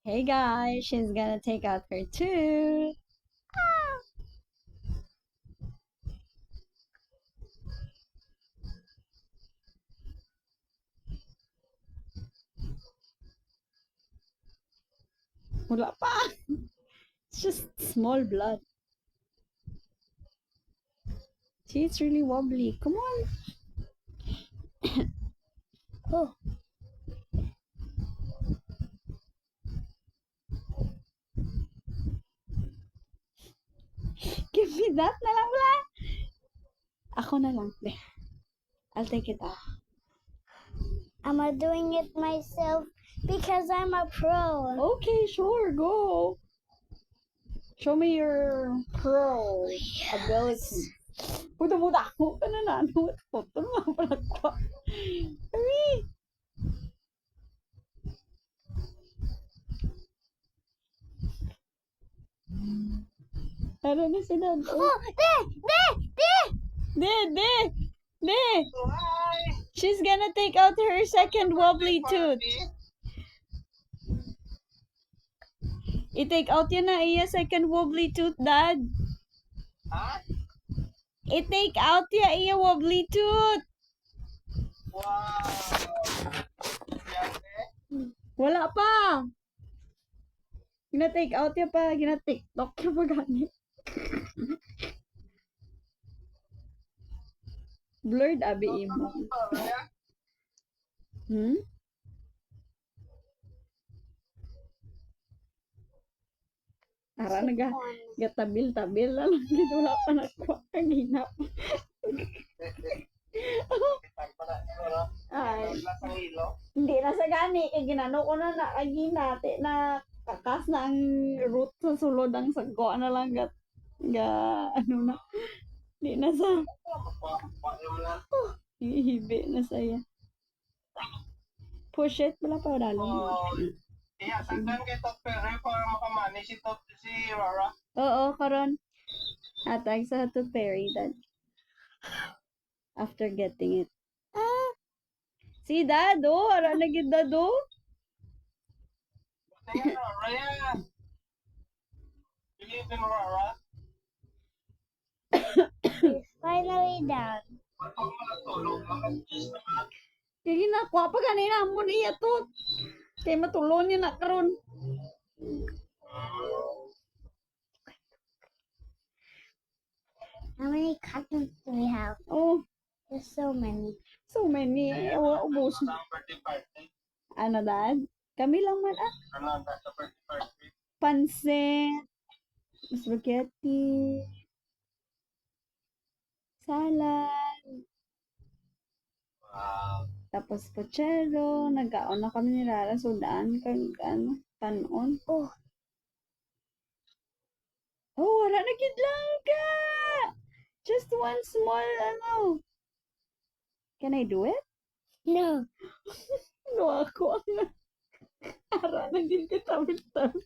Hey guys, she's gonna take out her tooth. Wala pa. It's just small blood. See, it's really wobbly. Come on. Oh, give me that na lang wala. Ako na lang. I'll take it out. I'm doing it myself because I'm a pro. Okay, sure, go. Show me your pro ability. Puta, ako ka na ano. Puto mo pala ko. Hurry. Ano na si Dad? Oh, De. She's gonna take out her second wobbly tooth. I-take out yun na iya second wobbly tooth, Dad. Ha? I-take out ya iya wobbly tooth. Wow! Yan eh. Wala pa. Gina-take out ya pa. Gina-tiktok ya pa gani. Blurred abi imo. Hmm? Ara gatabil-tabil lang gid wala pa nakuha kang hinap. Ay, Lasang ilo. hindi na sa gani kay ginano ko na nakaginate na kakas na ang root sa sulod ang sagko na lang ga ano na. Di na sa hihibi na saya. Push it wala pa dalo. Iya, sagdan kay Tot Perry para makamani si Rara. Oo, karon atag sa to Perry dad. After getting it. Si Dado, ara na gid Dado. Tingnan Rara yan. Believe in Rara. It's finally down. Pag matulog, makagis naman. Kaya ginakuha pa ganina mo niya to. Kaya matulon niya na karon. How many cousins do we have? Oh, There's so many. so many. Ewa, ubos. Sa birthday party. Ano, Dad? Kami lang man ah. Ano ang sa birthday party? Pansit, spaghetti, salad, Wow. tapos pochero, nagkaon na kami ni Rara sudan kag ano, panon. Oh, Oh, wala na gid lang ka. Just one small ano. Can I do it? no. No, ako ang ara na gid ka tabi-tabi.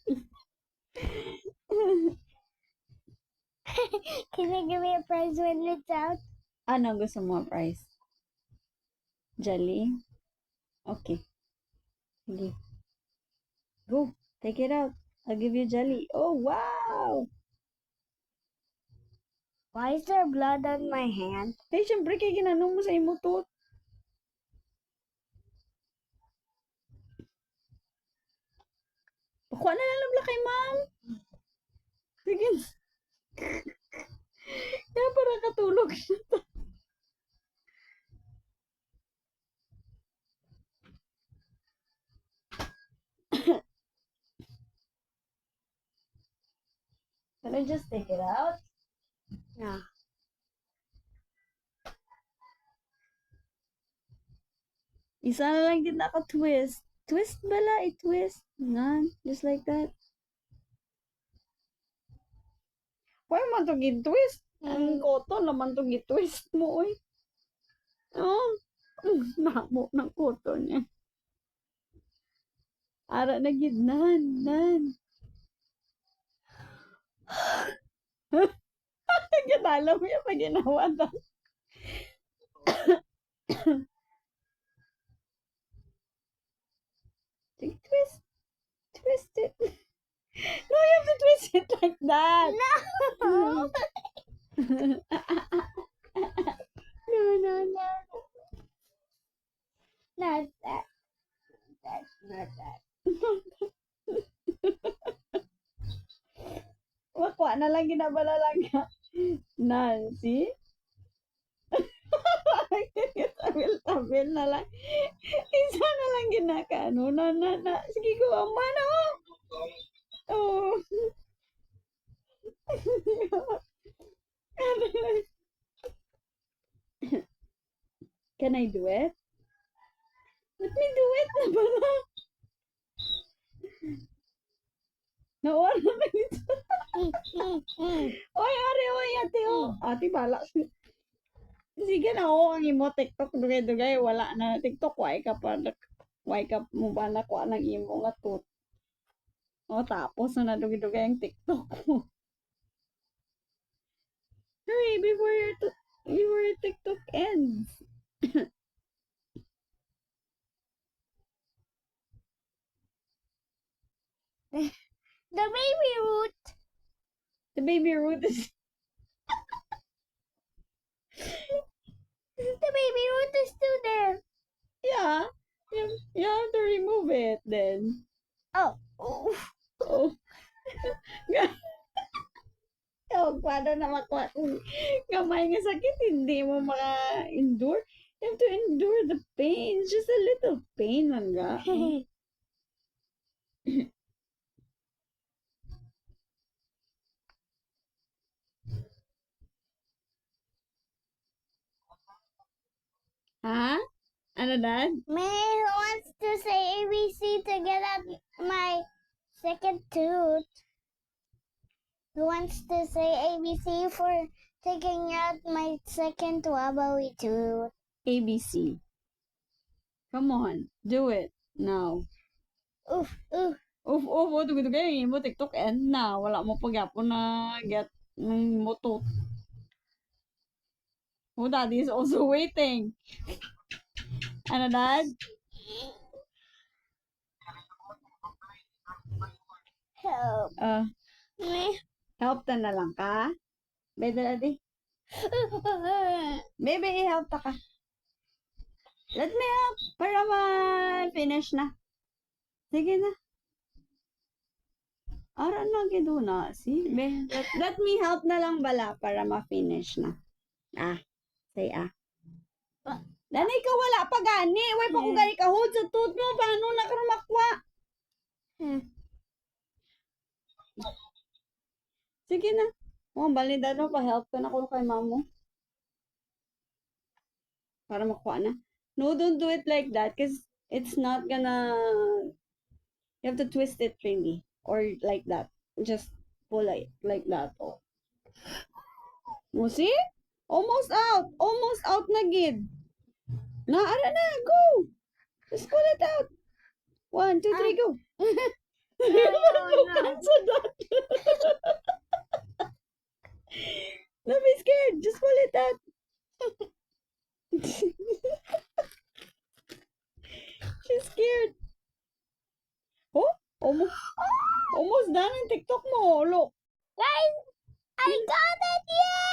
Can you give me a prize when it's out? Ano gusto mo price? Jelly? Okay. Sige. Go. Take it out. I'll give you jelly. Oh, wow! Why is there blood on my hand? Hey, syempre kay ginanong mo sa imo to. Pakuha na lang nabla kay ma'am. Sige. Kaya para katulog siya. Can I just take it out? No. Isa na lang din naka-twist. Twist bala, i-twist. Nga, just like that. Why man to gi-twist? Ang cotton naman to gi-twist mo, oy. Oh, namo ng cotton niya. Ara na gid nan. Ginala mo yung pag ginawa na. Sige, twist. Twist it. No, you have to twist it like that. No. No. Not that. Not that. Wakwa na lang ginabala lang ka. Nancy? Tabil na lang. Isa na lang ginakaano. Na. Sige ko, ama na. Oh. Can I do it? Let me do it na pala. Nawala na ito. Oy, oy, ate, oh. Ate, bala. Sige na, oh, ang imo TikTok, dugay-dugay, wala na. TikTok, why ka mo ba na kuha ng imo nga tut. O, tapos na dugay-dugay ang TikTok mo. Hurry, before your TikTok ends. The baby root. The baby root is... The baby root is still there. Yeah, you have to remove it then. Oh. Oh. Oh, paano na makuha? Gamay nga sakit, hindi mo maka-endure. You have to endure the pain. It's just a little pain man ga. Ha? Ano dad? May wants to say ABC to get out my second tooth. Who wants to say ABC for taking out my second wobbly tooth? ABC. Come on, do it now. Oof. Uf, dugay mo TikTok end na. Wala mo pagyapon na get mo to. Oh, daddy is also waiting. Ano, dad? Help me. Help na lang ka? Bebe, daddy? Bebe, i-help ta ka. Let me help para ma-finish na. Sige na. Ara na gido na. See? Let me help na lang bala para ma-finish na. Say Dani ka wala pa gani. Way pa kung gani ka hold sa tooth mo. Paano na ka rumakwa? Sige na. Oh, balida no. Pa-help ka na ko kay mamo. Para makuha na. No, don't do it like that because it's not gonna... You have to twist it really. Or like that. Just pull it like that. Oh. You see? Almost out. Almost out na gid. Na, ara na. Go. Just pull it out. 1, 2, 3, go. No. Cancel that. Don't be scared. Just pull it out. She's scared. Oh, almost done in TikTok mo. Look. Guys, I got it! Yay!